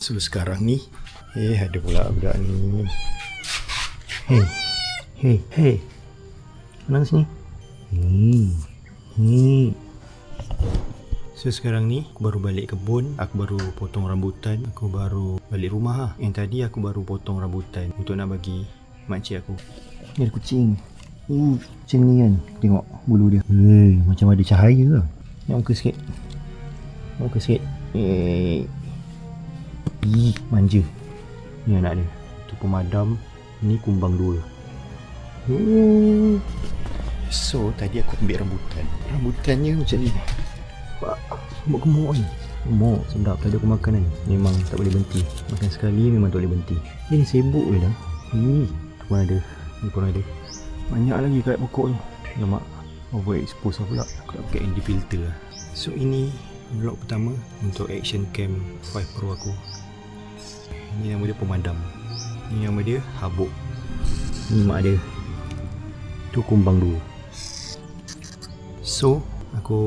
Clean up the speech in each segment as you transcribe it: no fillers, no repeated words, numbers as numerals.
So sekarang ni ada pula budak ni. Hey Mana sini? So sekarang ni aku baru balik kebun, aku baru potong rambutan, aku baru balik rumah lah. Yang tadi aku baru potong rambutan untuk nak bagi makcik aku. Ni ada kucing. Kucing ni kan, tengok bulu dia. Macam ada cahaya lah. Tengok muka sikit. Muka sikit. Manja. Ni anak dia. Tu pemadam. Ni kumbang dua. So tadi aku ambil rambutan. Rambutannya macam ni. Gemuk ni. Gemuk sedap. Tadi aku makan kan, memang tak boleh berhenti. Makan sekali memang tak boleh berhenti. Ni sibuk je dah. Tu pun ada. Ni pun ada. Banyak lagi kat pokok ni. Alamak, overexpose pula. Aku tak pakai ND filter lah. So ini vlog pertama untuk Action Cam 5 Pro aku. Ni nama dia pemadam. Ni nama dia Habuk. Ni mak dia. Tu kumbang dua. So aku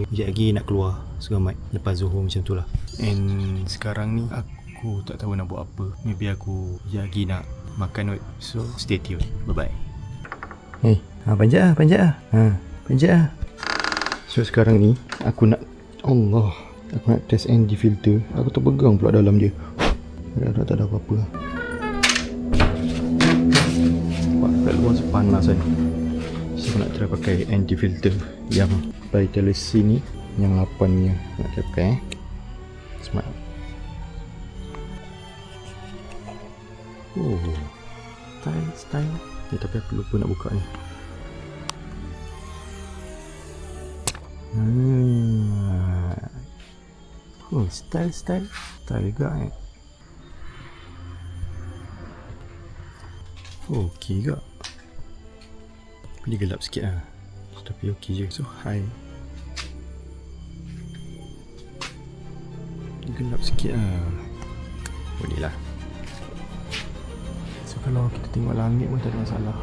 sekejap lagi nak keluar selamat lepas Zuhur macam tu lah. And sekarang ni aku tak tahu nak buat apa. Maybe aku sekejap lagi nak makan kot. So stay tune. Bye bye. Panjat lah. So sekarang ni aku nak aku nak test ND filter. Aku terpegang pula dalam dia. Dah tak ada apa-apa lah. Nampak kat luar sepanas kan. So aku nak try pakai ND filter yang Vitality ni, yang 8 nya. Nak try pakai Smart. Style. Tapi aku lupa nak buka ni. Style juga okey juga. Dia gelap sikit lah, tapi okey je. So high, dia gelap sikit lah, boleh lah. So kalau kita tengok langit pun tak ada masalah.